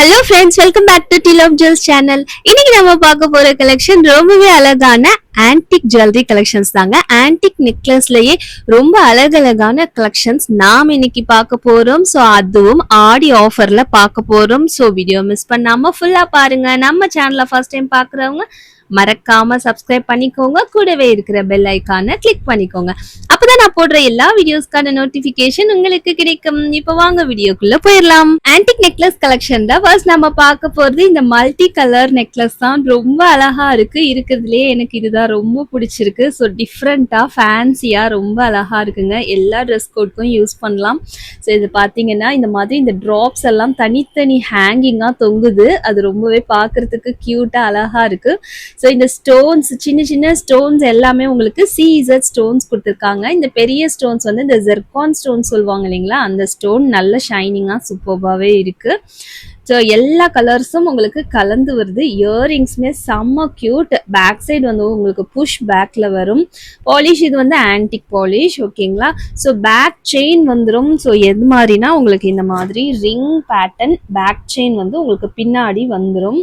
Hello friends, welcome back to Tea Love Jewels channel. இன்னைக்கு நம்ம பார்க்க போற கலெக்ஷன் ரொம்பவே அழகான ஆன்டிக் ஜுவல்லரி கலெக்ஷன்ஸ் தாங்க. ஆன்டிக் நெக்லஸ்லயே ரொம்ப அழகழகான கலெக்ஷன்ஸ் நாம இன்னைக்கு பார்க்க போறோம். ஸோ அதுவும் ஆடி ஆஃபர்ல பார்க்க போறோம். ஸோ வீடியோ மிஸ் பண்ணாம ஃபுல்லா பாருங்க. நம்ம சேனலை ஃபர்ஸ்ட் டைம் பார்க்குறவங்க மறக்காம சப்ஸ்கிரைப் பண்ணிக்கோங்க. கூடவே இருக்கிற பெல் ஐக்கானை கிளிக் பண்ணிக்கோங்க. அப்பதான் நான் போடுற எல்லா வீடியோஸ்க்கான நோட்டிபிகேஷன் உங்களுக்கு கிடைக்கும். இப்போ வாங்க வீடியோக்குள்ள போயிடலாம். ஆன்டிக் நெக்லஸ் கலெக்ஷன்ல ஃபர்ஸ்ட் நம்ம பார்க்க போறது இந்த மல்டி கலர் நெக்லஸ் தான். ரொம்ப அழகா இருக்கு. இருக்கிறதுலயே எனக்கு இதுதான் ரொம்ப பிடிச்சிருக்கு. ஸோ டிஃப்ரெண்டா ஃபேன்சியா ரொம்ப அழகா இருக்குங்க. எல்லா ட்ரெஸ் கோட்க்கும் யூஸ் பண்ணலாம். ஸோ இது பார்த்தீங்கன்னா இந்த மாதிரி இந்த ட்ராப்ஸ் எல்லாம் தனித்தனி ஹேங்கிங்கா தொங்குது. அது ரொம்பவே பார்க்கறதுக்கு கியூட்டா அழகா இருக்கு. ஸோ இந்த ஸ்டோன்ஸ் சின்ன சின்ன ஸ்டோன்ஸ் எல்லாமே உங்களுக்கு சிஇசட் ஸ்டோன்ஸ் கொடுத்துருக்காங்க. இந்த பெரிய ஸ்டோன்ஸ் வந்து இந்த ஜெர்கான் ஸ்டோன் சொல்லுவாங்க இல்லைங்களா, அந்த ஸ்டோன் நல்ல ஷைனிங்கா சூப்பர்பாவே இருக்கு. ஸோ எல்லா கலர்ஸும் உங்களுக்கு கலந்து வருது. இயரிங்ஸ்மே செம்ம கியூட். பேக் சைடு வந்து உங்களுக்கு புஷ் பேக்ல வரும். பாலிஷ் இது வந்து ஆன்டிக் பாலிஷ், ஓகேங்களா. ஸோ பேக் செயின் வந்துடும். ஸோ எது மாதிரினா உங்களுக்கு இந்த மாதிரி ரிங் பேட்டர்ன் பேக் செயின் வந்து உங்களுக்கு பின்னாடி வந்துடும்.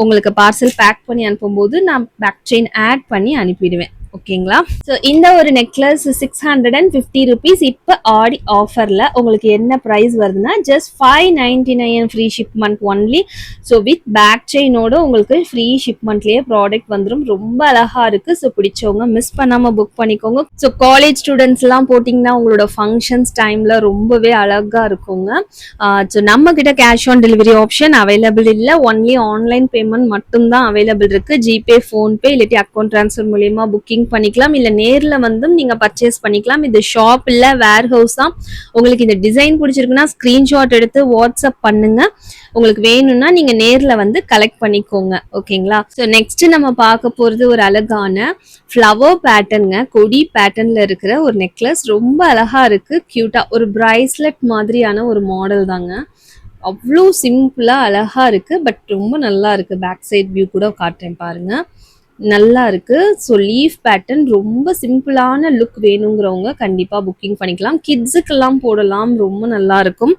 உங்களுக்கு பார்சல் பேக் பண்ணி அனுப்பும்போது நான் பேக் செயின் ஆட் பண்ணி அனுப்பிடுவேன், ஓகேங்களா. ஸோ இந்த ஒரு நெக்லஸ் 650 ருபீஸ். இப்போ ஆடி ஆஃபர்ல உங்களுக்கு என்ன ப்ரைஸ் வருதுன்னா just 599 free shipment only. So with back செயினோட உங்களுக்கு ஃப்ரீ ஷிப்மெண்ட்லேயே ப்ராடக்ட் வந்துடும். ரொம்ப அழகா இருக்கு. ஸோ பிடிச்சவங்க மிஸ் பண்ணாம புக் பண்ணிக்கோங்க. ஸோ காலேஜ் ஸ்டூடெண்ட்ஸ் எல்லாம் போட்டிங்கன்னா உங்களோட ஃபங்க்ஷன்ஸ் டைம்ல ரொம்பவே அழகா இருக்குங்க. ஸோ நம்ம கிட்ட cash on delivery option available இல்லை. ஒன்லி ஆன்லைன் பேமெண்ட் மட்டும்தான் அவைலபிள் இருக்கு. ஜிபே, ஃபோன்பே இல்லாட்டி அக்கௌண்ட் ட்ரான்ஸ்ஃபர் மூலியமா புக்கிங் பண்ணிக்கலாம். இல்ல நேர்ல வந்து நீங்க பர்ச்சேஸ் பண்ணிக்கலாம். இது ஷாப் இல்ல வேர் ஹவுஸ் தான். உங்களுக்கு இந்த டிசைன் பிடிச்சிருக்குன்னா ஸ்கிரீன்ஷாட் எடுத்து வாட்ஸ்அப் பண்ணுங்க. உங்களுக்கு வேணும்னா நீங்க நேர்ல வந்து கலெக்ட் பண்ணிக்கோங்க, ஓகேங்களா. ஸோ நெக்ஸ்ட் நம்ம பார்க்க போறது ஒரு அழகான ஃப்ளவர் பேட்டர்னுங்க. கொடி பேட்டர்ன்ல இருக்கிற ஒரு நெக்லஸ் ரொம்ப அழகா இருக்கு. கியூட்டா ஒரு பிரைஸ்லெட் மாதிரியான ஒரு மாடல் தாங்க. அவ்வளோ சிம்பிளா அழகா இருக்கு. பட் ரொம்ப நல்லா இருக்கு. பேக் சைட் வியூ கூட காட்டுறேன் பாருங்க. நல்லா இருக்கு. ஸோ லீஃப் பேட்டர்ன் ரொம்ப சிம்பிளான லுக் வேணுங்கிறவங்க கண்டிப்பா புக்கிங் பண்ணிக்கலாம். கிட்ஸுக்கெல்லாம் போடலாம். ரொம்ப நல்லா இருக்கும்.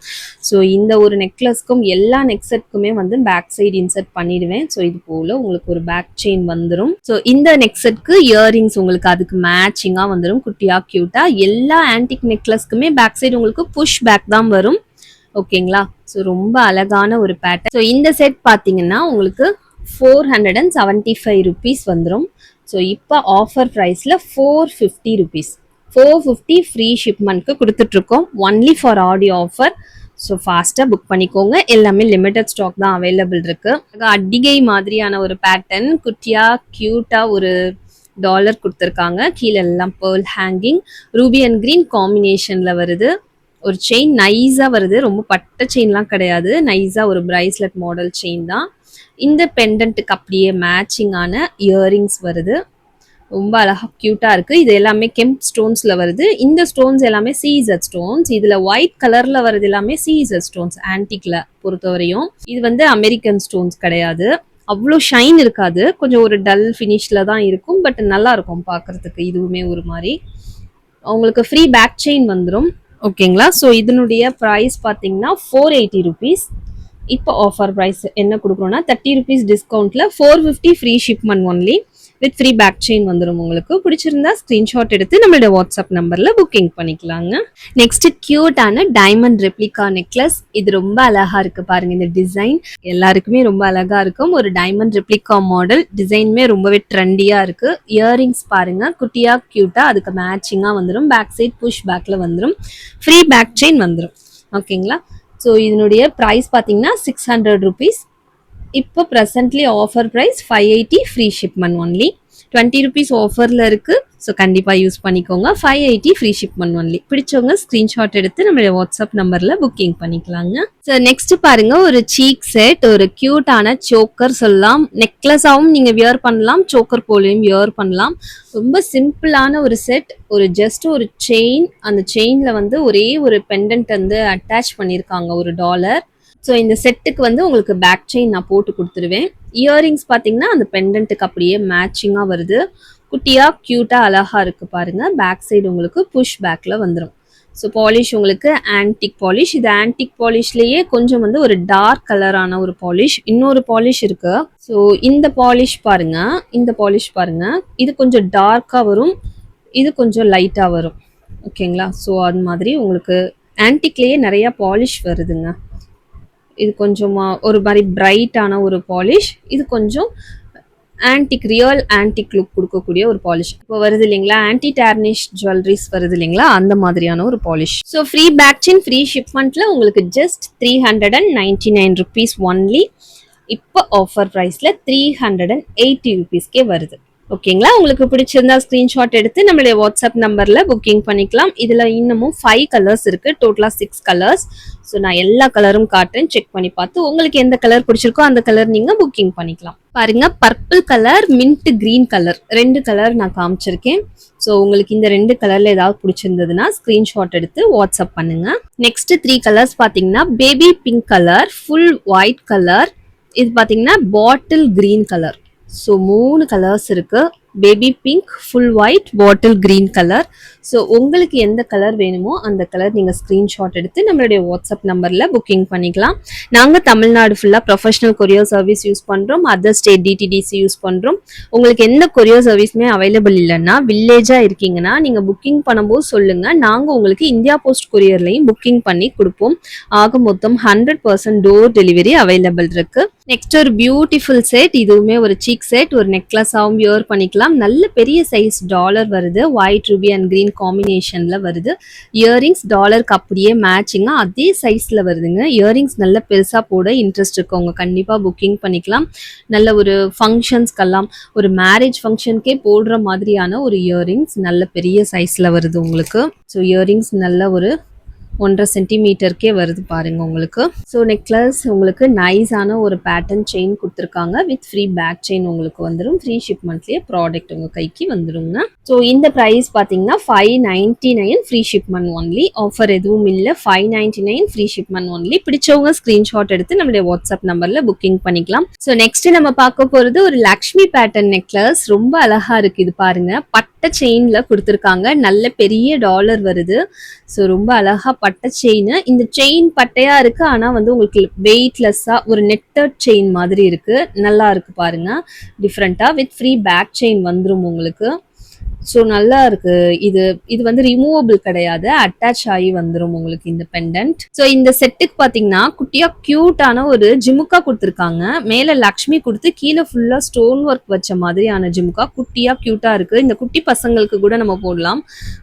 ஸோ இந்த ஒரு நெக்லஸ்க்கும் எல்லா நெக் செட்க்குமே வந்து பேக் சைடு இன்சர்ட் பண்ணிடுவேன். ஸோ இது போல உங்களுக்கு ஒரு பேக் செயின் வந்துடும். ஸோ இந்த நெக் செட்க்கு இயரிங்ஸ் உங்களுக்கு அதுக்கு மேட்சிங்கா வந்துடும். குட்டியா கியூட்டா எல்லா ஆன்டிக் நெக்லஸ்க்குமே பேக் சைடு உங்களுக்கு புஷ் பேக் தான் வரும், ஓகேங்களா. ஸோ ரொம்ப அழகான ஒரு பேட்டர்ன். ஸோ இந்த செட் பார்த்தீங்கன்னா உங்களுக்கு 475 ருபீஸ் வந்துடும். ஸோ இப்போ ஆஃபர் ப்ரைஸில் 450 ருபீஸ், 450 ஃப்ரீ ஷிப்மெண்ட்க்கு கொடுத்துட்ருக்கோம். Only for Aadi offer. So ஃபாஸ்ட்டாக புக் பண்ணிக்கோங்க. எல்லாமே லிமிட்டட் ஸ்டாக் தான் அவைலபிள் இருக்கு. அடிகை மாதிரியான ஒரு பேட்டர்ன் குட்டியாக க்யூட்டாக ஒரு டாலர் கொடுத்துருக்காங்க. கீழே எல்லாம் pearl hanging Ruby and green காம்பினேஷனில் வருது. ஒரு செயின் நைஸாக வருது. ரொம்ப பட்ட செயின்லாம் கிடையாது. நைஸாக ஒரு பிரைஸ்லெட் மாடல் செயின் தான். இந்த பெண்டன்ட்டுக்கு அப்படியே மேட்சிங்கான இயரிங்ஸ் வருது. ரொம்ப அழகா கியூட்டா இருக்கு. இது எல்லாமே கெம்ப் ஸ்டோன்ஸ்ல வருது. இந்த ஸ்டோன்ஸ் எல்லாமே சிஇசட் ஸ்டோன்ஸ். இதுல ஒயிட் கலர்ல வருது எல்லாமே சிஇசட் ஸ்டோன்ஸ். ஆன்டிக்ல பொறுத்தவரையும் இது வந்து அமெரிக்கன் ஸ்டோன்ஸ் கிடையாது. அவ்வளோ ஷைன் இருக்காது. கொஞ்சம் ஒரு டல் ஃபினிஷ்ல தான் இருக்கும். பட் நல்லா இருக்கும் பார்க்கறதுக்கு. இதுவுமே ஒரு மாதிரி உங்களுக்கு ஃப்ரீ பேக் செயின் வந்துடும், ஓகேங்களா. ஸோ இதனுடைய ப்ரைஸ் பார்த்தீங்கன்னா 480 ருபீஸ். இப்போ ஆஃபர் ப்ரைஸ் என்ன கொடுக்குறோன்னா 30 ருபீஸ் டிஸ்கவுண்ட்ல 450 free shipment only with free back chain வந்துடும். உங்களுக்கு பிடிச்சிருந்தா ஸ்கிரீன்ஷாட் எடுத்து நம்மளோட வாட்ஸ்அப் நம்பர்ல புக்கிங் பண்ணிக்கலாங்க. நெக்ஸ்ட் கியூட்டான டைமண்ட் ரெப்ளிகா நெக்லஸ். இது ரொம்ப அழகா இருக்கு பாருங்க. இந்த டிசைன் எல்லாருக்குமே ரொம்ப அழகா இருக்கும். ஒரு டைமண்ட் ரெப்ளிகா மாடல் டிசைனுமே ரொம்பவே ட்ரெண்டியா இருக்கு. இயரிங்ஸ் பாருங்க குட்டியா கியூட்டா அதுக்கு மேட்சிங்கா வந்துடும். பேக் சைட் புஷ் பேக்ல வந்துடும். ஃப்ரீ பேக் செயின் வந்துடும், ஓகேங்களா. ஸோ இதனுடைய ப்ரைஸ் பார்த்தீங்கன்னா 600 ருபீஸ். இப்போ presently offer price 580 free shipment only. 20 rupees ஆஃபரில் இருக்குது. ஸோ கண்டிப்பாக யூஸ் பண்ணிக்கோங்க. 580 ஃப்ரீ ஷிப்மெண்ட் ஒன்லி. பிடிச்சவங்க ஸ்க்ரீன்ஷாட் எடுத்து நம்மளுடைய வாட்ஸ்அப் நம்பரில் புக்கிங் பண்ணிக்கலாங்க. ஸோ நெக்ஸ்ட் பாருங்க ஒரு சீக் செட். ஒரு க்யூட்டான சோக்கர் சொல்லலாம். நெக்லஸாகவும் நீங்கள் வியர் பண்ணலாம். சோக்கர் போலையும் வியர் பண்ணலாம். ரொம்ப சிம்பிளான ஒரு செட். ஒரு ஜஸ்ட் ஒரு செயின். அந்த செயினில் வந்து ஒரே ஒரு பெண்டன்ட் வந்து அட்டாச் பண்ணியிருக்காங்க, ஒரு டாலர். ஸோ இந்த செட்டுக்கு வந்து உங்களுக்கு பேக் செயின் நான் போட்டு கொடுத்துருவேன். இயரிங்ஸ் பார்த்தீங்கன்னா அந்த பெண்டன்ட்டுக்கு அப்படியே மேட்சிங்காக வருது. குட்டியாக க்யூட்டாக அழகாக இருக்குது பாருங்கள். பேக் சைடு உங்களுக்கு புஷ் பேக்கில் வந்துடும். ஸோ பாலிஷ் உங்களுக்கு ஆன்டிக் பாலிஷ். இது ஆன்டிக் பாலிஷ்லேயே கொஞ்சம் வந்து ஒரு டார்க் கலரான ஒரு பாலிஷ். இன்னொரு பாலிஷ் இருக்கு. ஸோ இந்த பாலிஷ் பாருங்க, இந்த பாலிஷ் பாருங்க, இது கொஞ்சம் டார்க்காக வரும், இது கொஞ்சம் லைட்டாக வரும். ஓகேங்களா? ஸோ அது மாதிரி உங்களுக்கு ஆன்டிக்லேயே நிறையா பாலிஷ் வருதுங்க. இது கொஞ்சம் ஒரு மாதிரி பிரைட்டான ஒரு பாலிஷ், இது கொஞ்சம் ஆன்டிக் ரியல் ஆன்டிக் லுக் கொடுக்கக்கூடிய ஒரு பாலிஷ். இப்போ வருது இல்லைங்களா, ஆன்டி டார்னிஷ் ஜுவல்லரிஸ் வருது இல்லைங்களா, அந்த மாதிரியான ஒரு polish. So free back chain free ஷிப்மெண்ட்ல உங்களுக்கு ஜஸ்ட் 399 rupees ஒன்லி. இப்போ ஆஃபர் ப்ரைஸ்ல 380 rupeesக்கே வருது. ஓகேங்களா? உங்களுக்கு பிடிச்சிருந்தா ஸ்கிரீன்ஷாட் எடுத்து நம்மளுடைய வாட்ஸ்அப் நம்பர்ல புக்கிங் பண்ணிக்கலாம். இதுல இன்னமும் 5 கலர்ஸ் இருக்கு, டோட்டலா 6 கலர்ஸ். ஸோ நான் எல்லா கலரும் காட்டுறேன், செக் பண்ணி பார்த்து உங்களுக்கு எந்த கலர் பிடிச்சிருக்கோ அந்த கலர் நீங்க புக்கிங் பண்ணிக்கலாம். பாருங்க, purple colour, mint green colour, 2 colour நான் காமிச்சிருக்கேன். ஸோ உங்களுக்கு இந்த 2 கலர்ல ஏதாவது பிடிச்சிருந்ததுன்னா ஸ்கிரீன்ஷாட் எடுத்து வாட்ஸ்அப் பண்ணுங்க. நெக்ஸ்ட் 3 கலர்ஸ் பாத்தீங்கன்னா baby pink colour, full white colour, இது பாத்தீங்கன்னா bottle green colour. So 3 colours இருக்கு. Baby pink, full white, bottle green colour. So உங்களுக்கு எந்த கலர் வேணுமோ அந்த கலர் நீங்கள் ஸ்க்ரீன்ஷாட் எடுத்து நம்மளுடைய வாட்ஸ்அப் நம்பரில் புக்கிங் பண்ணிக்கலாம். நாங்கள் தமிழ்நாடு ஃபுல்லாக ப்ரொஃபஷனல் கொரியர் சர்வீஸ் யூஸ் பண்ணுறோம், அதர் ஸ்டேட் டிடிடிசி யூஸ் பண்ணுறோம். உங்களுக்கு எந்த கொரியர் சர்வீஸுமே அவைலபிள் இல்லைன்னா, வில்லேஜாக இருக்கீங்கன்னா நீங்கள் புக்கிங் பண்ணும்போது சொல்லுங்கள், நாங்கள் உங்களுக்கு இந்தியா போஸ்ட் கொரியர்லையும் புக்கிங் பண்ணி கொடுப்போம். ஆக மொத்தம் 100% டோர் டெலிவரி அவைலபிள் இருக்கு. நெக்ஸ்ட் ஒரு பியூட்டிஃபுல் செட், இதுவுமே ஒரு சீக் செட், ஒரு நெக்லஸாகவும் வியர் பண்ணிக்கலாம். நல்ல பெரிய சைஸ் டாலர் வருது, ஒயிட் ரூபி அண்ட் கிரீன் காம்பினேஷன்ல வருது. இயரிங்ஸ் டாலருக்கு அப்படியே மேட்சிங்கா அதே சைஸ்ல வருதுங்க. இயரிங்ஸ் நல்ல பெருசா போட இன்ட்ரெஸ்ட் இருக்கவங்க கண்டிப்பா புக்கிங் பண்ணிக்கலாம். நல்ல ஒரு ஃபங்க்ஷன்ஸ்க்கெல்லாம், ஒரு மேரேஜ் ஃபங்க்ஷனுக்கே போடுற மாதிரியான ஒரு இயரிங்ஸ் நல்ல பெரிய சைஸ்ல வருது உங்களுக்கு. ஸோ இயரிங்ஸ் நல்ல ஒரு 1.5 சென்டிமீட்டருக்கே வருது பாருங்க உங்களுக்கு. ஸோ நெக்லஸ் உங்களுக்கு நைஸான ஒரு பேட்டர்ன் செயின் கொடுத்துருக்காங்க, வித் ஃப்ரீ பேக் செயின் உங்களுக்கு வந்துடும். ஃப்ரீ ஷிப்மெண்ட்லேயே ப்ராடக்ட் உங்கள் கைக்கு வந்துடுங்க. ஸோ இந்த ப்ரைஸ் பார்த்தீங்கன்னா 599 ஃப்ரீ ஷிப்மெண்ட் ஒன்லி. ஆஃபர் எதுவும் இல்லை, 599 ஃப்ரீ ஷிப்மெண்ட் ஒன்லி. பிடிச்சவங்க ஸ்க்ரீன்ஷாட் எடுத்து நம்மளுடைய வாட்ஸ்அப் நம்பரில் புக்கிங் பண்ணிக்கலாம். ஸோ நெக்ஸ்ட் நம்ம பார்க்க போகிறது ஒரு லக்ஷ்மி பேட்டர்ன் நெக்லஸ். ரொம்ப அழகா இருக்கு இது பாருங்க, பட்டை செயின்ல கொடுத்துருக்காங்க, நல்ல பெரிய டாலர் வருது. ஸோ ரொம்ப அழகா பட்டை செயின். இந்த செயின் பட்டையா இருக்கு, ஆனா வந்து உங்களுக்கு வெயிட்லெஸ்ஸா ஒரு நெட்டட் செயின் மாதிரி இருக்கு. நல்லா இருக்கு பாருங்க, டிஃப்ரெண்டா, வித் ஃப்ரீ பேக் செயின் வந்துடும் உங்களுக்கு. ஸோ நல்லா இருக்கு. இது வந்து ரிமூவபிள் கிடையாது, அட்டாச் ஆகி வந்துடும் உங்களுக்கு இந்த பெண்டன்ட். ஸோ இந்த செட்டுக்கு பார்த்தீங்கன்னா குட்டியா கியூட்டான ஒரு ஜிமுக்கா கொடுத்துருக்காங்க. மேலே லக்ஷ்மி கொடுத்து கீழே ஃபுல்லா ஸ்டோன் ஒர்க் வச்ச மாதிரியான ஜிமுக்கா, குட்டியா கியூட்டா இருக்கு. இந்த குட்டி பசங்களுக்கு கூட நம்ம போடலாம்,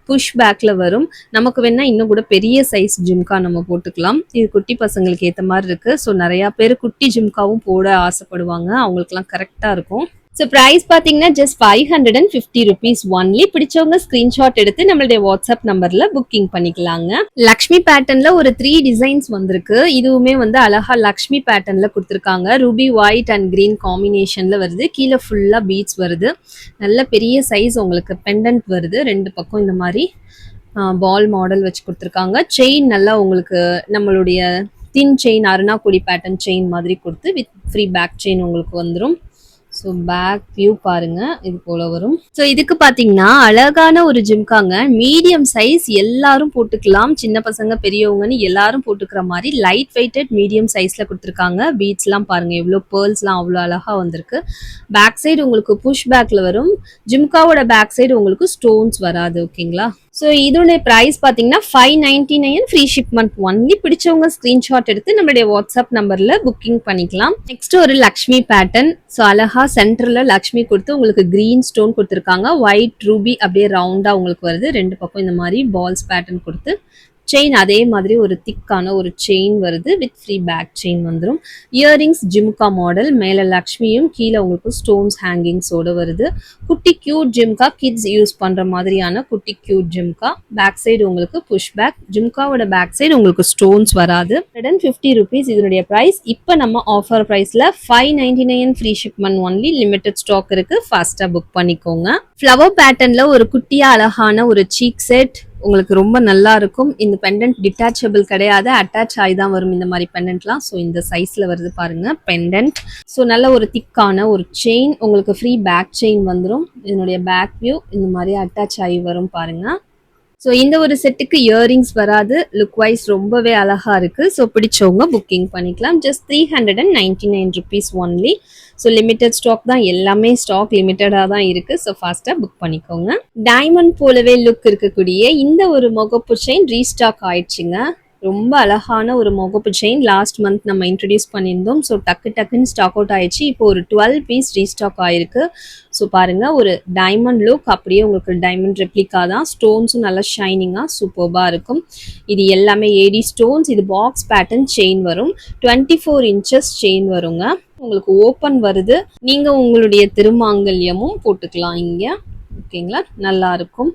புஷ் பேக்ல வரும். நமக்கு வேணா இன்னும் கூட பெரிய சைஸ் ஜிமுக்கா நம்ம போட்டுக்கலாம். இது குட்டி பசங்களுக்கு ஏற்ற மாதிரி இருக்கு. ஸோ நிறைய பேர் குட்டி ஜிமுக்காவும் போட ஆசைப்படுவாங்க, அவங்களுக்குலாம் கரெக்டா இருக்கும். ஸோ ப்ரைஸ் பார்த்தீங்கன்னா ஜஸ்ட் 550 rupees ஒன்லி. பிடிச்சவங்க ஸ்க்ரீன்ஷாட் எடுத்து நம்மளுடைய வாட்ஸ்அப் நம்பர்ல புக்கிங் பண்ணிக்கலாங்க. லக்ஷ்மி பேட்டர்ன்ல ஒரு 3 டிசைன்ஸ் வந்திருக்கு. இதுவுமே வந்து அழகா லக்ஷ்மி பேட்டர்ன்ல கொடுத்துருக்காங்க. ரூபி ஒயிட் அண்ட் கிரீன் காம்பினேஷன்ல வருது. கீழே ஃபுல்லா பீட்ஸ் வருது. நல்ல பெரிய சைஸ் உங்களுக்கு பெண்டன்ட் வருது. 2 பக்கம் இந்த மாதிரி பால் மாடல் வச்சு கொடுத்துருக்காங்க. செயின் நல்லா உங்களுக்கு நம்மளுடைய தின் செயின், அருணாக்குடி பேட்டர்ன் செயின் மாதிரி கொடுத்து வித் ஃப்ரீ பேக் செயின் உங்களுக்கு வந்துடும். ஸோ பேக் வியூ பாருங்க, இது போல வரும். ஸோ இதுக்கு பார்த்தீங்கன்னா அழகான ஒரு ஜிம்காங்க, மீடியம் சைஸ், எல்லாரும் போட்டுக்கலாம், சின்ன பசங்க பெரியவங்கன்னு எல்லாரும் போட்டுக்கிற மாதிரி லைட் வெயிட்டட் மீடியம் சைஸ்ல கொடுத்துருக்காங்க. பீட்ஸ்லாம் பாருங்க, எவ்வளோ பேர்ல்ஸ்லாம் அவ்வளோ அழகா வந்திருக்கு. பேக் சைடு உங்களுக்கு புஷ் பேக்ல வரும். ஜிம்காவோட பேக் சைடு உங்களுக்கு ஸ்டோன்ஸ் வராது. ஓகேங்களா? ஸோ இதோட ப்ரைஸ் பார்த்தீங்கன்னா 599 ஃப்ரீ ஷிப்மெண்ட் ஒன்லி. பிடிச்சவங்க ஸ்க்ரீன்ஷாட் எடுத்து நம்மளுடைய வாட்ஸ்அப் நம்பர்ல புக்கிங் பண்ணிக்கலாம். நெக்ஸ்ட் ஒரு லக்ஷ்மி பேட்டர்ன். ஸோ அழகா சென்டர்ல லக்ஷ்மி கொடுத்து உங்களுக்கு கிரீன் ஸ்டோன் கொடுத்துருக்காங்க, ஒயிட் ரூபி அப்படியே ரவுண்டா உங்களுக்கு வருது. 2 பக்கம் இந்த மாதிரி பால்ஸ் பேட்டர்ன் கொடுத்து செயின் அதே மாதிரி ஒரு திக்கான ஒரு செயின் வருது, வித் ஃப்ரீ பேக் செயின் வந்துடும். இயரிங்ஸ் ஜிம்கா மாடல், மேலே லக்ஷ்மியும் கீழே உங்களுக்கு ஸ்டோன்ஸ் ஹேங்கிங்ஸோட வருது. குட்டி கியூட் ஜிம்கா, கிட்ஸ் யூஸ் பண்ற மாதிரியான குட்டி கியூட் ஜிம்கா. பேக் சைடு உங்களுக்கு புஷ் பேக், ஜிம்காவோட பேக் சைடு உங்களுக்கு ஸ்டோன்ஸ் வராது. 150 rupees இதனுடைய பிரைஸ். இப்போ நம்ம ஆஃபர் பிரைஸ்ல 599 free shipment only. Limited stock இருக்கு, ஃபாஸ்டா புக் பண்ணிக்கோங்க. ஃப்ளவர் பேட்டர்ன்ல ஒரு குட்டியா அழகான ஒரு சீக் செட் உங்களுக்கு ரொம்ப நல்லா இருக்கும். இந்த பெண்டன்ட் டிட்டாச்சபிள் கிடையாது, அட்டாச் ஆகி தான் வரும் இந்த மாதிரி பெண்டன்ட்லாம். ஸோ இந்த சைஸ்ல வருது பாருங்க பெண்டன்ட். ஸோ நல்ல ஒரு திக்கான ஒரு செயின் உங்களுக்கு ஃப்ரீ பேக் செயின் வந்துடும். இதனுடைய பேக் வியூ இந்த மாதிரி அட்டாச் ஆகி வரும் பாருங்க. ஸோ இந்த ஒரு செட்டுக்கு இயரிங்ஸ் வராது. லுக் வைஸ் ரொம்பவே அழகா இருக்கு. ஸோ பிடிச்சவங்க புக்கிங் பண்ணிக்கலாம். Just 399 rupees only. So limited stock தான், எல்லாமே ஸ்டாக் லிமிட்டடாக தான் இருக்குது. ஸோ ஃபாஸ்ட்டாக புக் பண்ணிக்கோங்க. டைமண்ட் போலவே லுக் இருக்கக்கூடிய இந்த ஒரு முகப்பு செயின் ரீஸ்டாக் ஆயிடுச்சுங்க. ரொம்ப அழகான ஒரு முகப்பு செயின் லாஸ்ட் மந்த் நம்ம இன்ட்ரடியூஸ் பண்ணியிருந்தோம். ஸோ டக்குன்னு ஸ்டாக் அவுட் ஆயிடுச்சு. இப்போ ஒரு 12 பீஸ் ரீஸ்டாக் ஆயிருக்கு. ஸோ பாருங்க, ஒரு டைமண்ட் லுக், அப்படியே உங்களுக்கு டைமண்ட் ரெப்ளிகா தான். ஸ்டோன்ஸும் நல்லா ஷைனிங்காக சூப்பர்பாக இருக்கும். இது எல்லாமே ஏடி ஸ்டோன்ஸ். இது பாக்ஸ் பேட்டர்ன் செயின் வரும். 24 இன்ச்சஸ் செயின் வருங்க. உங்களுக்கு ஓப்பன் வருது. நீங்க உங்களுடைய திருமாங்கல்யமும் போட்டுக்கலாம் இங்க. ஓகேங்களா, நல்லா இருக்கும்.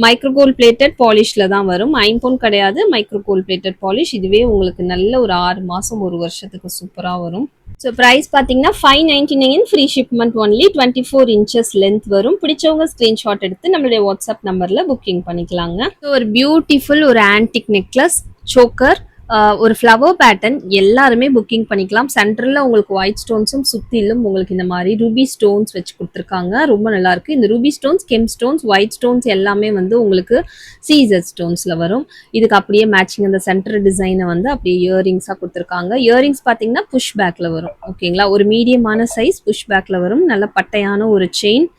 மைக்ரோ கோல்ட் பிளேட்டட் பாலிஷ்ல தான் வரும். ஐம்பொன் கிடையாது, மைக்ரோ கோல்ட் பிளேட்டட் பாலிஷ். இதுவே உங்களுக்கு நல்ல ஒரு 6 மாசம் 1 வருஷத்துக்கு சூப்பரா வரும். ஸோ ப்ரைஸ் பார்த்தீங்கன்னா 599, free shipment only. 24 inches length வரும். பிடிச்சவங்க ஸ்க்ரீன்ஷாட் எடுத்து நம்மளுடைய வாட்ஸ்அப் நம்பர்ல புக்கிங் பண்ணிக்கலாங்க. ஸோ ஒரு பியூட்டிஃபுல் ஒரு ஆன்டிக் நெக்லஸ், சோக்கர், ஒரு ஃப்ளவர் பேட்டர்ன் எல்லாருமே புக்கிங் பண்ணிக்கலாம். சென்டரில் உங்களுக்கு ஒயிட் ஸ்டோன்ஸும் சுற்றிலும் உங்களுக்கு இந்த மாதிரி ரூபி ஸ்டோன்ஸ் வச்சு கொடுத்துருக்காங்க. ரொம்ப நல்லாயிருக்கு. இந்த Ruby stones, gem stones, white stones எல்லாமே வந்து உங்களுக்கு சீசர் ஸ்டோன்ஸில் வரும். இதுக்கு அப்படியே மேட்சிங் அந்த சென்டர் டிசைனை வந்து அப்படியே இயரிங்ஸாக கொடுத்துருக்காங்க. இயரிங்ஸ் பார்த்தீங்கன்னா புஷ் பேக்கில் வரும். ஓகேங்களா, ஒரு மீடியமான சைஸ் புஷ் பேக்கில் வரும். நல்ல பட்டையான ஒரு செயின்,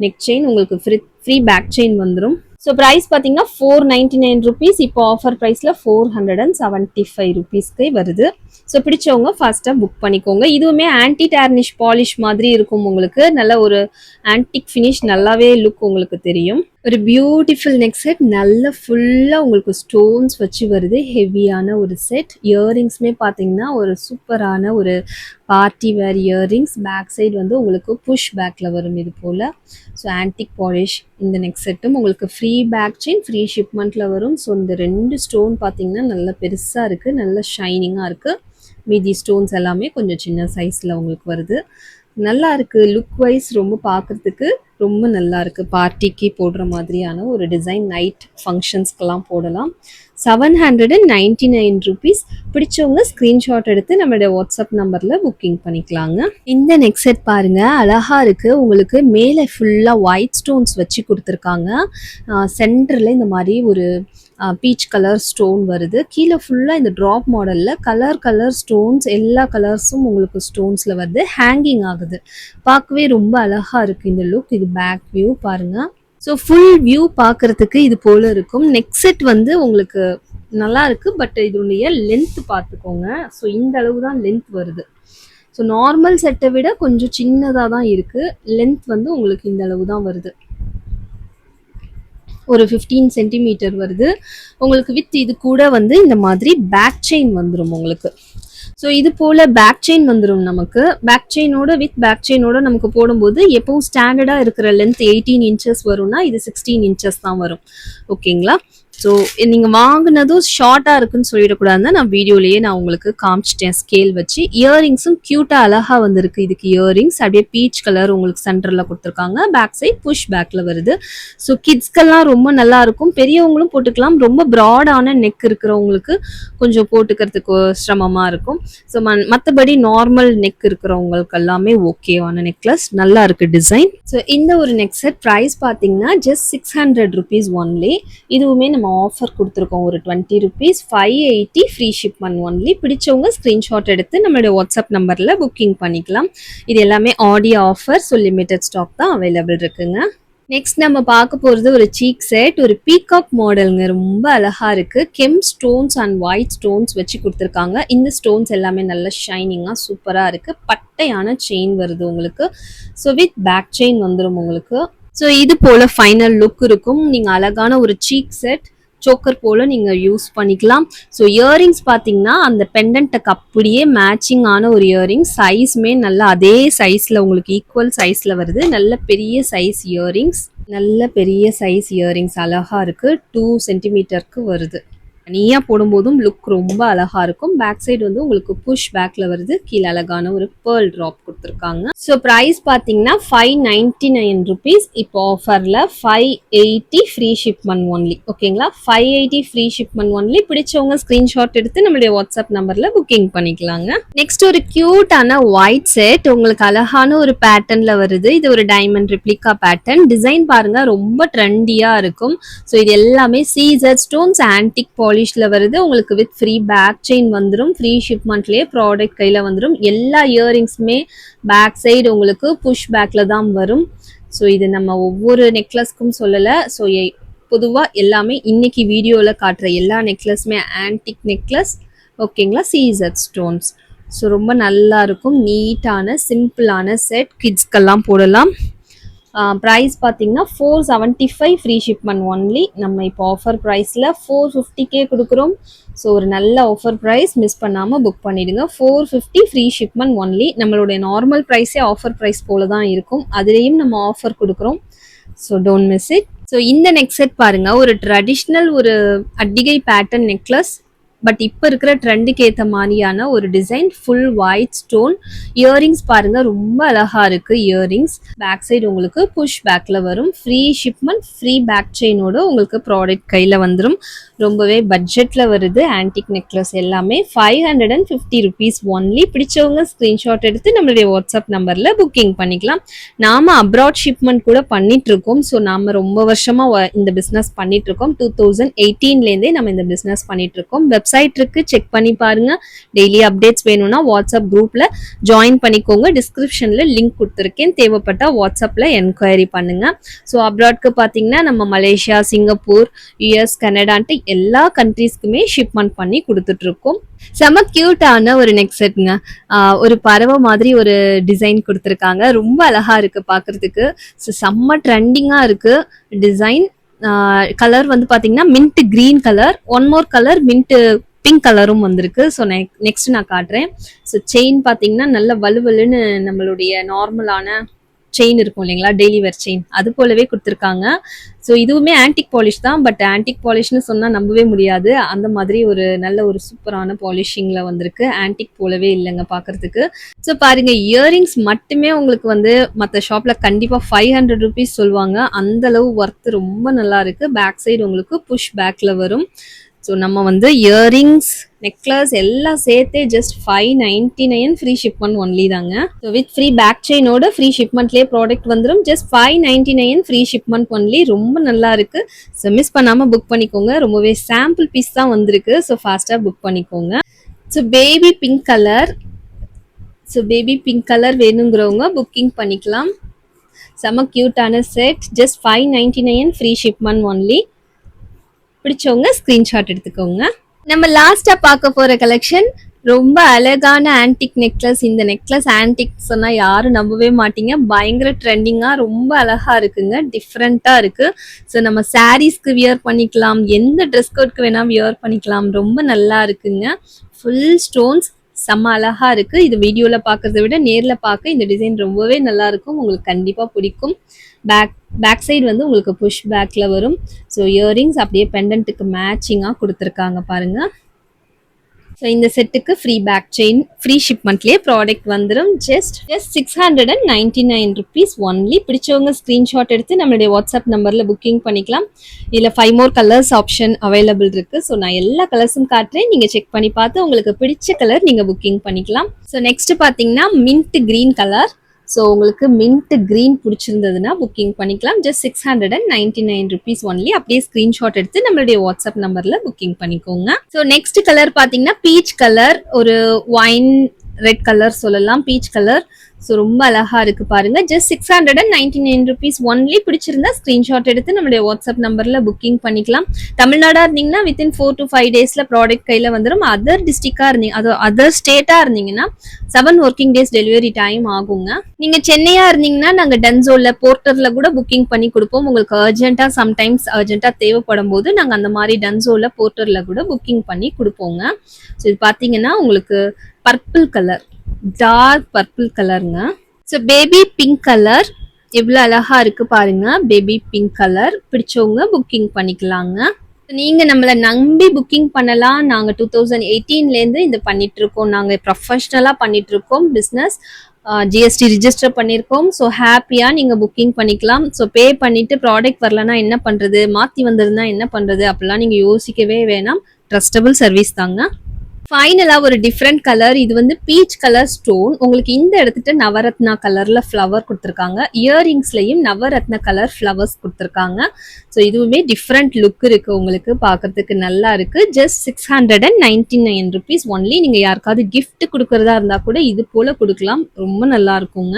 நெக் செயின், உங்களுக்கு ஃப்ரீ பேக் செயின் வந்துடும். ஸோ ப்ரைஸ் பார்த்தீங்கன்னா 499 ருபீஸ். இப்போ ஆஃபர் ப்ரைஸில் 475 ருபீஸ்க்கு வருது. ஸோ பிடிச்சவங்க ஃபாஸ்ட்டாக புக் பண்ணிக்கோங்க. இதுவுமே ஆன்டி டேர்னிஷ் பாலிஷ் மாதிரி இருக்கும். உங்களுக்கு நல்ல ஒரு ஆன்டிக் ஃபினிஷ், நல்லாவே லுக் உங்களுக்கு தெரியும். ஒரு பியூட்டிஃபுல் நெக் செட், நல்ல ஃபுல்லாக உங்களுக்கு ஸ்டோன்ஸ் வச்சு வருது. ஹெவியான ஒரு செட். இயரிங்ஸுமே பார்த்தீங்கன்னா ஒரு சூப்பரான ஒரு party wear earrings. Back side வந்து உங்களுக்கு புஷ் பேக்கில் வரும் இது போல். ஸோ ஆன்டிக் பாலிஷ் இந்த நெக் செட்டும் உங்களுக்கு ஃப்ரீ பேக் செயின், ஃப்ரீ ஷிப்மெண்ட்டில் வரும். ஸோ இந்த 2 ஸ்டோன் பார்த்தீங்கன்னா நல்ல பெருசாக இருக்குது, நல்ல ஷைனிங்காக இருக்குது. மீதி ஸ்டோன்ஸ் எல்லாமே கொஞ்சம் சின்ன சைஸில் உங்களுக்கு வருது. நல்லா இருக்குது. லுக் வைஸ் ரொம்ப பார்க்குறதுக்கு ரொம்ப நல்லா இருக்குது. பார்ட்டிக்கு போடுற மாதிரியான ஒரு டிசைன். நைட் ஃபங்க்ஷன்ஸ்க்கெல்லாம் போடலாம். 799 ருபீஸ். பிடிச்சவங்க ஸ்க்ரீன்ஷாட் எடுத்து நம்மளுடைய வாட்ஸ்அப் நம்பரில் புக்கிங் பண்ணிக்கலாங்க. இந்த நெக் செட் பாருங்கள், அழகாக இருக்குது. உங்களுக்கு மேலே ஃபுல்லாக ஒயிட் ஸ்டோன்ஸ் வச்சு கொடுத்துருக்காங்க. சென்டரில் இந்த மாதிரி ஒரு பீச் கலர் ஸ்டோன் வருது. கீழே ஃபுல்லாக இந்த ட்ராப் மாடலில் கலர் ஸ்டோன்ஸ், எல்லா கலர்ஸும் உங்களுக்கு ஸ்டோன்ஸில் வருது. ஹேங்கிங் ஆகுது. பார்க்கவே ரொம்ப அழகாக இருக்குது இந்த லுக். இது பேக் வியூ பாருங்கள். ஸோ ஃபுல் வியூ பார்க்குறதுக்கு இது போல் இருக்கும். நெக் செட் வந்து உங்களுக்கு நல்லா இருக்குது. பட் இதனுடைய லென்த் பார்த்துக்கோங்க. ஸோ இந்த அளவு தான் லென்த் வருது. ஸோ நார்மல் செட்டை விட கொஞ்சம் சின்னதாக தான் இருக்குது. லென்த் வந்து உங்களுக்கு இந்த அளவு தான் வருது. ஒரு 15 சென்டிமீட்டர் வருது உங்களுக்கு. வித் இது கூட வந்து இந்த மாதிரி பேக் செயின் வந்துடும் உங்களுக்கு. ஸோ இது போல் பேக் செயின் வந்துடும் நமக்கு. பேக் செயினோட வித் பேக் செயினோட நமக்கு போடும்போது எப்பவும் ஸ்டாண்டர்டாக இருக்கிற லென்த் 18 இன்ச்சஸ் வரும்னா இது 16 இன்ச்சஸ் தான் வரும். ஓகேங்களா. ஸோ நீங்கள் வாங்கினதும் ஷார்ட்டாக இருக்குன்னு சொல்லிடக்கூடாதுன்னு நான் வீடியோலேயே நான் உங்களுக்கு காமிச்சிட்டேன் ஸ்கேல் வச்சு. இயரிங்ஸும் க்யூட்டாக அழகாக வந்திருக்கு. இதுக்கு இயரிங்ஸ் அப்படியே பீச் கலர் உங்களுக்கு சென்டரில் கொடுத்துருக்காங்க. பேக் சைட் புஷ் பேக்கில் வருது. ஸோ கிட்ஸ்க்கெல்லாம் ரொம்ப நல்லா இருக்கும். பெரியவங்களும் போட்டுக்கலாம். ரொம்ப ப்ராடான நெக் இருக்கிறவங்களுக்கு கொஞ்சம் போட்டுக்கிறதுக்கு சிரமமாக இருக்கும். ஸோ மற்றபடி நார்மல் நெக் இருக்கிறவங்களுக்கு எல்லாமே ஓகேவான நெக்லஸ். நல்லா இருக்குது டிசைன். ஸோ இந்த ஒரு நெக் செட் ப்ரைஸ் பார்த்தீங்கன்னா ஜஸ்ட் 600 ருபீஸ் ஒன்லி. இதுவுமே நம்ம ஆஃபர் கொடுத்துருக்கோம். ஒரு 20 ருபீஸ், 580 ஃப்ரீ ஷிப்மெண்ட் ஒன்லி. பிடிச்சவங்க ஸ்க்ரீன்ஷாட் எடுத்து நம்மளுடைய வாட்ஸ்அப் நம்பரில் புக்கிங் பண்ணிக்கலாம். இது எல்லாமே audio offer. So limited stock தான் அவைலபிள் இருக்குங்க. நெக்ஸ்ட் நம்ம பார்க்க போகிறது ஒரு சீக் செட். ஒரு பீகாக் மாடலுங்க. ரொம்ப அழகாக இருக்குது. Gem stones and white stones வச்சு கொடுத்துருக்காங்க. இந்த ஸ்டோன்ஸ் எல்லாமே நல்ல ஷைனிங்காக சூப்பராக இருக்குது. பட்டையான செயின் வருது உங்களுக்கு. ஸோ வித் பேக் செயின் வந்துடும் உங்களுக்கு. ஸோ இது போல் ஃபைனல் லுக் இருக்கும். நீங்கள் அழகான ஒரு சீக் செட், சோக்கர் போல் நீங்கள் யூஸ் பண்ணிக்கலாம். ஸோ இயரிங்ஸ் பார்த்தீங்கன்னா அந்த பெண்டன்ட்டுக்கு அப்படியே மேட்சிங் ஆன ஒரு இயரிங்ஸ். சைஸுமே நல்லா அதே சைஸில் உங்களுக்கு ஈக்குவல் சைஸில் வருது. நல்ல பெரிய சைஸ் இயரிங்ஸ், நல்ல பெரிய சைஸ் இயரிங்ஸ் அழகாக இருக்குது. 2 சென்டிமீட்டருக்கு வருது. தனியா போடும்போதும் லுக் ரொம்ப அழகா இருக்கும். பேக் சைடு வந்து உங்களுக்கு புஷ் பேக்ல வருது. கீழே அழகான ஒரு பேர்ல் ட்ராப் கொடுத்துருக்காங்க. ஸோ பிரைஸ் பார்த்தீங்கன்னா ₹599. இப்போ ஆஃபர்ல 580 ஃப்ரீ ஷிப்மெண்ட் ஒன்லி. ஓகேங்களா, 580 ஃப்ரீ ஷிப்மெண்ட் ஒன்லி. பிடிச்சவங்க ஸ்கிரீன்ஷாட் எடுத்து நம்மளுடைய வாட்ஸ்அப் நம்பர்ல புக்கிங் பண்ணிக்கலாங்க. நெக்ஸ்ட் ஒரு கியூட்டான ஒயிட் செட் உங்களுக்கு அழகான ஒரு பேட்டர்ன்ல வருது. இது ஒரு டைமண்ட் ரிப்ளிகா பேட்டர்ன். டிசைன் பாருங்க ரொம்ப ட்ரெண்டியா இருக்கும். ஸோ இது எல்லாமே சீசர் ஸ்டோன்ஸ் ஆன்டிக் பாலிஷ்ல வருது. உங்களுக்கு வித் ஃப்ரீ பேக் செயின் வந்துடும். ஃப்ரீ ஷிப்மெண்ட்லேயே ப்ராடக்ட் கையில் வந்துடும். எல்லா இயரிங்ஸுமே பேக் சைடு உங்களுக்கு புஷ் பேக்ல தான் வரும். ஸோ இது நம்ம ஒவ்வொரு நெக்லஸ்க்கும் சொல்லலை. ஸோ பொதுவாக எல்லாமே இன்னைக்கு வீடியோவில் காட்டுற எல்லா நெக்லஸுமே ஆன்டிக் நெக்லஸ். ஓகேங்களா, சீசர் ஸ்டோன்ஸ். ஸோ ரொம்ப நல்லா இருக்கும். நீட்டான சிம்பிளான செட், கிட்ஸ்க்கெல்லாம் போடலாம். ப்ரைஸ் பார்த்தீங்கன்னா 475 ஃப்ரீ ஷிப்மெண்ட் ஒன்லி. நம்ம இப்போ ஆஃபர் ப்ரைஸில் 450K கொடுக்குறோம். ஸோ ஒரு நல்ல ஆஃபர் ப்ரைஸ், மிஸ் பண்ணாமல் புக் பண்ணிவிடுங்க. 450 ஃப்ரீ ஷிப்மெண்ட் ஒன்லி. நம்மளுடைய நார்மல் ப்ரைஸே ஆஃபர் ப்ரைஸ் போல தான் இருக்கும். அதுலேயும் நம்ம ஆஃபர் கொடுக்குறோம். So don't miss it. So இந்த நெக் செட் பாருங்கள், ஒரு ட்ரெடிஷ்னல் ஒரு அட்டிகை பேட்டர்ன் நெக்லஸ். பட் இப்போ இருக்கிற ட்ரெண்டுக்கு ஏற்ற மாதிரியான ஒரு design, full white stone. Earrings பாருங்க ரொம்ப அழகா இருக்கு. இயரிங்ஸ் பேக் சைடு உங்களுக்கு புஷ் பேக்ல வரும். ஃப்ரீ ஷிப்மெண்ட், ஃப்ரீ பேக் செயினோட உங்களுக்கு ப்ராடக்ட் கையில் வந்துடும். ரொம்பவே பட்ஜெட்ல வருது. ஆன்டிக் நெக்லஸ் எல்லாமே ₹550 ஒன்லி. பிடிச்சவங்க ஸ்கிரீன்ஷாட் எடுத்து நம்மளுடைய வாட்ஸ்அப் நம்பர்ல புக்கிங் பண்ணிக்கலாம். நாம அப்ராட் ஷிப்மெண்ட் கூட பண்ணிட்டு இருக்கோம். ஸோ நாம ரொம்ப வருஷமா இந்த பிசினஸ் பண்ணிட்டு இருக்கோம். 2018லேருந்தே நம்ம இந்த பிசினஸ் பண்ணிட்டு இருக்கோம். வெப்சைட் இருக்கு, செக் பண்ணி பாருங்க. டெய்லி அப்டேட்ஸ் வேணும்னா வாட்ஸ்அப் குரூப்ல ஜாயின் பண்ணிக்கோங்க. டிஸ்கிரிப்ஷன்ல லிங்க் கொடுத்துருக்கேன். தேவைப்பட்டா வாட்ஸ்அப்ல என்கொயரி பண்ணுங்க. ஸோ அப்ராட்க்கு பார்த்தீங்கன்னா நம்ம மலேசியா, சிங்கப்பூர், யூஎஸ், கனடான்ட்டு எல்லா கண்ட்ரீஸ்க்குமே ஷிப்மெண்ட் பண்ணி கொடுத்துட்டு இருக்கோம். செம கியூட்டான ஒரு நெக் செட்ங்க. ஒரு பறவை மாதிரி ஒரு டிசைன் கொடுத்துருக்காங்க. ரொம்ப அழகா இருக்கு பார்க்கறதுக்கு. ஸோ செம்ம ட்ரெண்டிங்கா இருக்கு டிசைன். கலர் வந்து பாத்தீங்கன்னா mint green colour, one more colour mint pink கலரும் வந்திருக்கு. ஸோ நெக்ஸ்ட் நான் காட்டுறேன். ஸோ செயின் பார்த்தீங்கன்னா நல்ல வலுவலுன்னு நம்மளுடைய நார்மலான செயின் இருக்கும் இல்லைங்களா, டெய்லி வேர் செயின், அது போலவே கொடுத்துருக்காங்க. ஸோ இதுவுமே ஆன்டிக் பாலிஷ் தான். பட் ஆன்டிக் பாலிஷ்னு சொன்னால் நம்பவே முடியாது. அந்த மாதிரி ஒரு நல்ல ஒரு சூப்பரான பாலிஷிங்கில் வந்திருக்கு. ஆன்டிக் போலவே இல்லைங்க பார்க்கறதுக்கு. ஸோ பாருங்க, இயரிங்ஸ் மட்டுமே உங்களுக்கு வந்து மற்ற ஷாப்பில் கண்டிப்பாக ₹500 சொல்லுவாங்க. அந்த அளவு ஒர்த்து ரொம்ப நல்லா இருக்கு. பேக் சைடு உங்களுக்கு புஷ் பேக்கில் வரும். ஸோ நம்ம வந்து இயரிங்ஸ், நெக்லஸ் எல்லாம் சேர்த்தே ஜஸ்ட் 599 ஃப்ரீ ஷிப்மெண்ட் ஒன்லி தாங்க. ஸோ வித் ஃப்ரீ பேக் செயினோட ஃப்ரீ ஷிப்மெண்ட்லேயே ப்ராடக்ட் வந்துடும். Just 599 free shipment only. ரொம்ப நல்லா இருக்கு. ஸோ மிஸ் பண்ணாமல் புக் பண்ணிக்கோங்க. ரொம்பவே சாம்பிள் பீஸ் தான் வந்திருக்கு. ஸோ ஃபாஸ்ட்டாக புக் பண்ணிக்கோங்க. So baby pink colour. So baby pink colour வேணுங்கிறவங்க புக்கிங் பண்ணிக்கலாம். செம கியூட்டான set. Just 599 free shipment only. பிடிச்சவங்க ஸ்கிரீன்ஷாட் எடுத்துக்கோங்க. நம்ம லாஸ்டா பார்க்க போற கலெக்ஷன் ரொம்ப அழகான ஆன்டிக் நெக்லஸ். இந்த நெக்லஸ் ஆன்டிக் சொன்னா யாரும் நம்பவே மாட்டீங்க. பயங்கர ட்ரெண்டிங்கா ரொம்ப அழகா இருக்குங்க. டிஃப்ரெண்டா இருக்கு. ஸோ நம்ம சாரீஸ்க்கு வியர் பண்ணிக்கலாம், எந்த ட்ரெஸ் கோட்க்கு வேணா வியர் பண்ணிக்கலாம். ரொம்ப நல்லா இருக்குங்க. ஃபுல் ஸ்டோன்ஸ், செம்ம அழகா இருக்கு. இது வீடியோல பார்க்கறத விட நேர்ல பார்க்க இந்த டிசைன் ரொம்பவே நல்லா இருக்கும். உங்களுக்கு கண்டிப்பா பிடிக்கும். பேக் சைடு வந்து உங்களுக்கு புஷ் பேக்ல வரும். ஸோ இயரிங்ஸ் அப்படியே பெண்டன்ட்டுக்கு மேட்சிங்காக கொடுத்துருக்காங்க பாருங்க. ஸோ இந்த செட்டுக்கு ஃப்ரீ பேக் செயின், ஃப்ரீ ஷிப்மெண்ட்லேயே ப்ராடக்ட் வந்துடும். Just ₹699 only. பிடிச்சவங்க ஸ்க்ரீன்ஷாட் எடுத்து நம்மளுடைய வாட்ஸ்அப் நம்பரில் புக்கிங் பண்ணிக்கலாம். இதில் 5 more கலர்ஸ் ஆப்ஷன் அவைலபிள் இருக்குது. ஸோ நான் எல்லா கலர்ஸும் காட்டுறேன். நீங்கள் செக் பண்ணி பார்த்து உங்களுக்கு பிடிச்ச கலர் நீங்கள் புக்கிங் பண்ணிக்கலாம். ஸோ நெக்ஸ்ட் பார்த்தீங்கன்னா மின்ட் கிரீன் கலர். ஸோ உங்களுக்கு மின்ட் கிரீன் பிடிச்சிருந்ததுன்னா புக்கிங் பண்ணிக்கலாம். Just ₹699 only. அப்படியே ஸ்க்ரீன்ஷாட் எடுத்து நம்மளுடைய வாட்ஸ்அப் நம்பரில் புக்கிங் பண்ணிக்கோங்க. ஸோ நெக்ஸ்ட் கலர் பார்த்தீங்கன்னா பீச் கலர், ஒரு ஒயின் ரெட் கலர் சொல்லலாம், பீச் கலர். ஸோ ரொம்ப அழகா இருக்கு பாருங்க. Just ₹699 only. பிடிச்சிருந்தா ஸ்கிரீன்ஷாட் எடுத்து நம்மளுடைய வாட்ஸ்அப் நம்பர்ல புக்கிங் பண்ணிக்கலாம். தமிழ்நாடா இருந்தீங்கன்னா வித்தின் 4 to 5 daysல ப்ராடக்ட் கையில வந்துடும். அதர் டிஸ்ட்ரிக்டா இருந்தீங்க, அது அதர் ஸ்டேட்டா இருந்தீங்கன்னா 7 working days டெலிவரி டைம் ஆகுங்க. நீங்க சென்னையா இருந்தீங்கன்னா நாங்க டென்சோல, போர்ட்டர்ல கூட புக்கிங் பண்ணி கொடுப்போம். உங்களுக்கு அர்ஜென்ட்டா, சம்டைம்ஸ் அர்ஜென்ட்டா தேவைப்படும் போது நாங்க அந்த மாதிரி டென்சோல, போர்ட்டர்ல கூட புக்கிங் பண்ணி கொடுப்போங்க. ஸோ இது பாத்தீங்கன்னா உங்களுக்கு பர்பிள் கலர், டார்க் பர்பிள் கலருங்க. ஸோ பேபி பிங்க் கலர் எவ்வளோ அழகா இருக்கு பாருங்க. பேபி பிங்க் கலர் பிடிச்சவங்க புக்கிங் பண்ணிக்கலாங்க. நீங்க நம்மள நம்பி புக்கிங் பண்ணலாம். நாங்க 2018லேருந்து இது பண்ணிட்டு இருக்கோம். நாங்க ப்ரொஃபஷனலா பண்ணிட்டு இருக்கோம் பிசினஸ். ஜிஎஸ்டி ரிஜிஸ்டர் பண்ணியிருக்கோம். ஸோ ஹாப்பியா நீங்க புக்கிங் பண்ணிக்கலாம். ஸோ பே பண்ணிட்டு ப்ராடக்ட் வரலன்னா என்ன பண்றது? மாத்தி வந்திருந்தா என்ன பண்றது? அப்படிலாம் நீங்க யோசிக்கவே வேணாம். ட்ரஸ்டபிள் சர்வீஸ் தாங்க. ஃபைனலா ஒரு டிஃப்ரெண்ட் கலர். இது வந்து பீச் கலர் ஸ்டோன். உங்களுக்கு இந்த இடத்துட்ட நவரத்னா கலர்ல ஃப்ளவர் கொடுத்துருக்காங்க. இயரிங்ஸ்லயும் நவரத்ன கலர் ஃப்ளவர்ஸ் கொடுத்துருக்காங்க. ஸோ இதுவுமே டிஃப்ரெண்ட் லுக் இருக்கு, உங்களுக்கு பார்க்கறதுக்கு நல்லா இருக்கு. Just 699 rupees only. நீங்க யாருக்காவது கிஃப்ட் கொடுக்கறதா இருந்தா கூட இது போல கொடுக்கலாம். ரொம்ப நல்லா இருக்குங்க.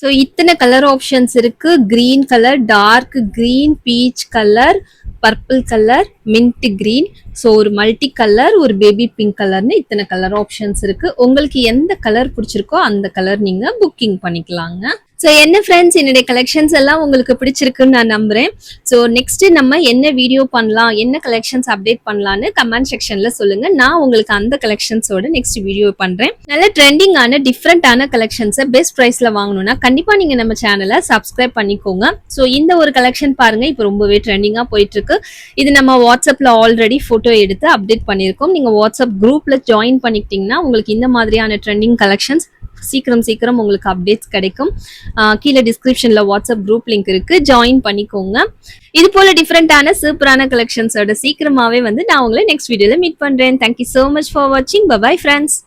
ஸோ இத்தனை கலர் ஆப்ஷன்ஸ் இருக்கு. Green colour, dark green, peach colour, purple colour, mint green, so ஒரு மல்டி கலர், ஒரு பேபி பிங்க் கலர்னு இத்தனை கலர் ஆப்ஷன்ஸ் இருக்கு. உங்களுக்கு எந்த கலர் பிடிச்சிருக்கோ அந்த கலர் நீங்க புக்கிங் பண்ணிக்கலாங்க. ஸோ என்ன ஃப்ரெண்ட்ஸ், என்னுடைய கலெக்ஷன்ஸ் எல்லாம் உங்களுக்கு பிடிச்சிருக்குன்னு நான் நம்புறேன். ஸோ நெக்ஸ்ட் நம்ம என்ன வீடியோ பண்ணலாம், என்ன கலெக்ஷன்ஸ் அப்டேட் பண்ணலான்னு கமெண்ட் செக்ஷன்ல சொல்லுங்க. நான் உங்களுக்கு அந்த கலெக்ஷன்ஸோட நெக்ஸ்ட் வீடியோ பண்றேன். நல்ல ட்ரெண்டிங்கான டிஃப்ரெண்டான கலெக்ஷன்ஸை பெஸ்ட் ப்ரைஸ்ல வாங்கணும்னா கண்டிப்பா நீங்க நம்ம சேனலை சப்ஸ்கிரைப் பண்ணிக்கோங்க. ஸோ இந்த ஒரு கலெக்ஷன் பாருங்க, இப்போ ரொம்பவே ட்ரெண்டிங்கா போயிட்டு இருக்கு. இது நம்ம வாட்ஸ்அப்ல ஆல்ரெடி போட்டோ எடுத்து அப்டேட் பண்ணியிருக்கோம். நீங்க வாட்ஸ்அப் குரூப்ல ஜாயின் பண்ணிக்கிட்டீங்கன்னா உங்களுக்கு இந்த மாதிரியான ட்ரெண்டிங் கலெக்ஷன்ஸ் சீக்கிரம் உங்களுக்கு அப்டேட்ஸ் கிடைக்கும். கீழே டிஸ்கிரிப்ஷன்ல வாட்ஸ்அப் குரூப் லிங்க் இருக்கு, ஜாயின் பண்ணிக்கோங்க. இது போல டிஃப்ரெண்டான சூப்பரான கலெக்ஷன்ஸோட சீக்கிரமாவே வந்து நான் உங்களை நெக்ஸ்ட் வீடியோல மீட் பண்றேன். தேங்க்யூ சோ மச் ஃபார் வாட்சிங். Bye friends.